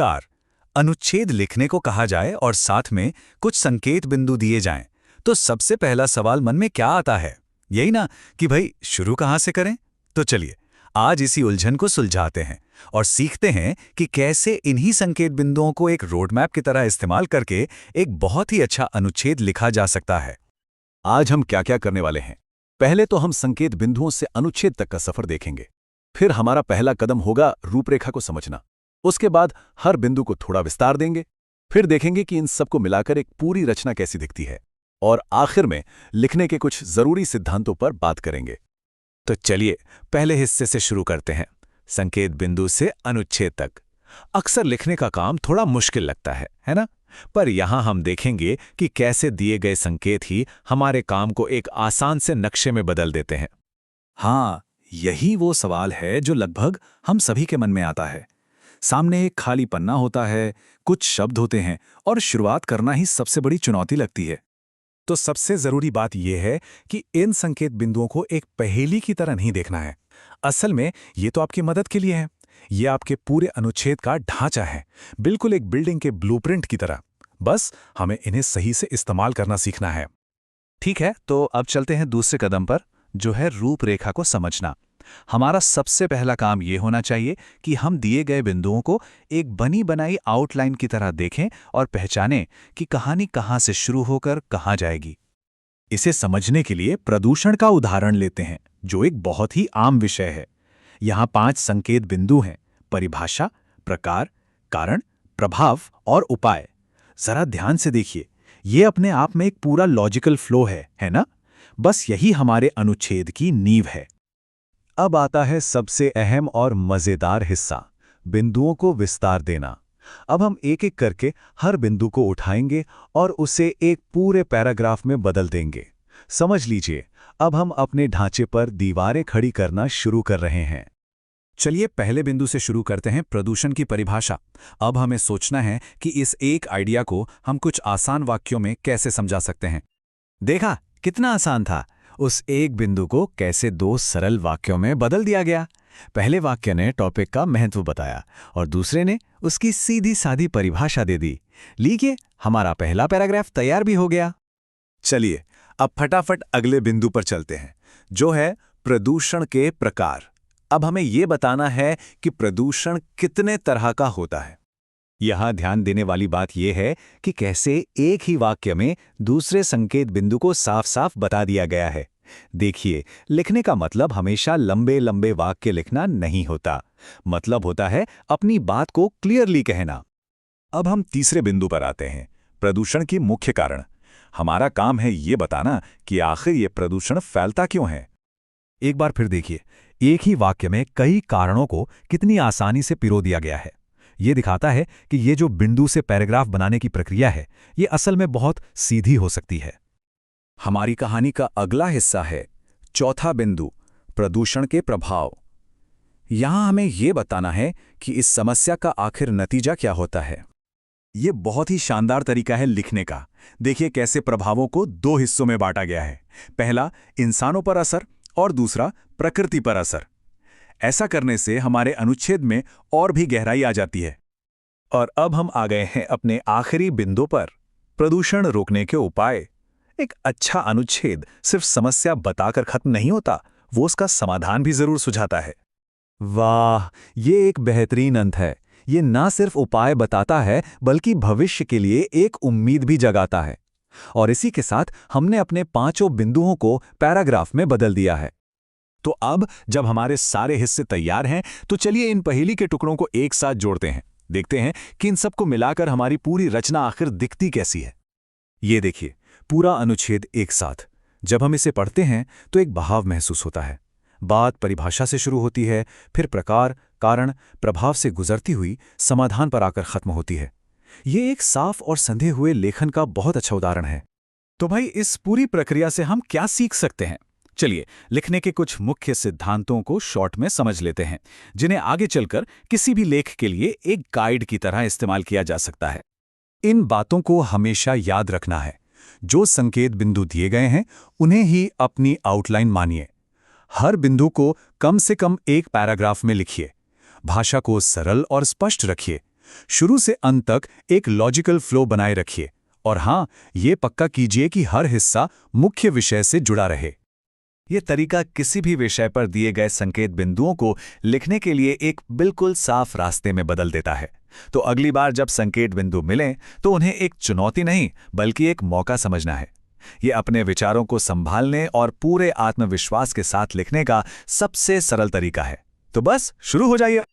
Car अनुच्छेद लिखने को कहा जाए और साथ में कुछ संकेत बिंदु दिए जाएं, तो सबसे पहला सवाल मन में क्या आता है? यही ना कि भाई शुरू कहाँ से करें? तो चलिए आज इसी उलझन को सुलझाते हैं और सीखते हैं कि कैसे इन्हीं संकेत बिंदुओं को एक रोड मैप की तरह इस्तेमाल करके एक बहुत ही अच्छा अनुच्छेद लिखा जा सकता है। आज हम क्या क्या करने वाले हैं? पहले तो हम संकेत बिंदुओं से अनुच्छेद तक का सफर देखेंगे। फिर हमारा पहला कदम होगा रूपरेखा को समझना। उसके बाद हर बिंदु को थोड़ा विस्तार देंगे। फिर देखेंगे कि इन सबको मिलाकर एक पूरी रचना कैसी दिखती है। और आखिर में लिखने के कुछ जरूरी सिद्धांतों पर बात करेंगे। तो चलिए पहले हिस्से से शुरू करते हैं, संकेत बिंदु से अनुच्छेद तक। अक्सर लिखने का काम थोड़ा मुश्किल लगता है ना? पर यहां हम देखेंगे कि कैसे दिए गए संकेत ही हमारे काम को एक आसान से नक्शे में बदल देते हैं। हाँ, यही वो सवाल है जो लगभग हम सभी के मन में आता है। सामने एक खाली पन्ना होता है, कुछ शब्द होते हैं और शुरुआत करना ही सबसे बड़ी चुनौती लगती है। तो सबसे जरूरी बात यह है कि इन संकेत बिंदुओं को एक पहेली की तरह नहीं देखना है। असल में ये तो आपकी मदद के लिए है। ये आपके पूरे अनुच्छेद का ढांचा है, बिल्कुल एक बिल्डिंग के ब्लूप्रिंट की तरह। बस हमें इन्हें सही से इस्तेमाल करना सीखना है। ठीक है, तो अब चलते हैं दूसरे कदम पर, जो है रूपरेखा को समझना। हमारा सबसे पहला काम ये होना चाहिए कि हम दिए गए बिंदुओं को एक बनी बनाई आउटलाइन की तरह देखें और पहचानें कि कहानी कहाँ से शुरू होकर कहाँ जाएगी। इसे समझने के लिए प्रदूषण का उदाहरण लेते हैं, जो एक बहुत ही आम विषय है। यहाँ 5 संकेत बिंदु हैं: परिभाषा, प्रकार, कारण, प्रभाव और उपाय। जरा ध्यान से देखिए, ये अपने आप में एक पूरा लॉजिकल फ्लो है ना? बस यही हमारे अनुच्छेद की नींव है। अब आता है सबसे अहम और मजेदार हिस्सा, बिंदुओं को विस्तार देना। अब हम एक एक करके हर बिंदु को उठाएंगे और उसे एक पूरे पैराग्राफ में बदल देंगे। समझ लीजिए, अब हम अपने ढांचे पर दीवारें खड़ी करना शुरू कर रहे हैं। चलिए पहले बिंदु से शुरू करते हैं, प्रदूषण की परिभाषा। अब हमें सोचना है कि इस एक आइडिया को हम कुछ आसान वाक्यों में कैसे समझा सकते हैं। देखा कितना आसान था? उस एक बिंदु को कैसे 2 सरल वाक्यों में बदल दिया गया। पहले वाक्य ने टॉपिक का महत्व बताया और दूसरे ने उसकी सीधी सादी परिभाषा दे दी। लीजिए, हमारा पहला पैराग्राफ तैयार भी हो गया। चलिए अब फटाफट अगले बिंदु पर चलते हैं, जो है प्रदूषण के प्रकार। अब हमें यह बताना है कि प्रदूषण कितने तरह का होता है। यहां ध्यान देने वाली बात यह है कि कैसे एक ही वाक्य में दूसरे संकेत बिंदु को साफ साफ बता दिया गया है। देखिए, लिखने का मतलब हमेशा लंबे लंबे वाक्य लिखना नहीं होता। मतलब होता है अपनी बात को क्लियरली कहना। अब हम तीसरे बिंदु पर आते हैं, प्रदूषण की मुख्य कारण। हमारा काम है ये बताना कि आखिर ये प्रदूषण फैलता क्यों है। एक बार फिर देखिए, एक ही वाक्य में कई कारणों को कितनी आसानी से पिरो दिया गया है। ये दिखाता है कि ये जो बिंदु से पैराग्राफ बनाने की प्रक्रिया है, ये असल में बहुत सीधी हो सकती है। हमारी कहानी का अगला हिस्सा है चौथा बिंदु, प्रदूषण के प्रभाव। यहां हमें यह बताना है कि इस समस्या का आखिर नतीजा क्या होता है। ये बहुत ही शानदार तरीका है लिखने का। देखिए कैसे प्रभावों को 2 हिस्सों में बांटा गया है। पहला इंसानों पर असर और दूसरा प्रकृति पर असर। ऐसा करने से हमारे अनुच्छेद में और भी गहराई आ जाती है। और अब हम आ गए हैं अपने आखिरी बिंदु पर, प्रदूषण रोकने के उपाय। एक अच्छा अनुच्छेद सिर्फ समस्या बताकर खत्म नहीं होता, वो उसका समाधान भी जरूर सुझाता है। वाह, ये एक बेहतरीन अंत है। ये ना सिर्फ उपाय बताता है बल्कि भविष्य के लिए एक उम्मीद भी जगाता है। और इसी के साथ हमने अपने 5 बिंदुओं को पैराग्राफ में बदल दिया है। तो अब जब हमारे सारे हिस्से तैयार हैं, तो चलिए इन पहेली के टुकड़ों को एक साथ जोड़ते हैं। देखते हैं कि इन सबको मिलाकर हमारी पूरी रचना आखिर दिखती कैसी है। ये देखिए, पूरा अनुच्छेद एक साथ। जब हम इसे पढ़ते हैं तो एक बहाव महसूस होता है। बात परिभाषा से शुरू होती है, फिर प्रकार, कारण, प्रभाव से गुजरती हुई समाधान पर आकर खत्म होती है। ये एक साफ और संधे हुए लेखन का बहुत अच्छा उदाहरण है। तो भाई, इस पूरी प्रक्रिया से हम क्या सीख सकते हैं? चलिए लिखने के कुछ मुख्य सिद्धांतों को शॉर्ट में समझ लेते हैं, जिन्हें आगे चलकर किसी भी लेख के लिए एक गाइड की तरह इस्तेमाल किया जा सकता है। इन बातों को हमेशा याद रखना है। जो संकेत बिंदु दिए गए हैं, उन्हें ही अपनी आउटलाइन मानिए। हर बिंदु को कम से कम एक पैराग्राफ में लिखिए। भाषा को सरल और स्पष्ट रखिए। शुरू से अंत तक एक लॉजिकल फ्लो बनाए रखिए और हाँ, ये पक्का कीजिए कि हर हिस्सा मुख्य विषय से जुड़ा रहे। ये तरीका किसी भी विषय पर दिए गए संकेत बिंदुओं को लिखने के लिए एक बिल्कुल साफ रास्ते में बदल देता है। तो अगली बार जब संकेत बिंदु मिलें तो उन्हें एक चुनौती नहीं बल्कि एक मौका समझना है। ये अपने विचारों को संभालने और पूरे आत्मविश्वास के साथ लिखने का सबसे सरल तरीका है। तो बस शुरू हो जाइए।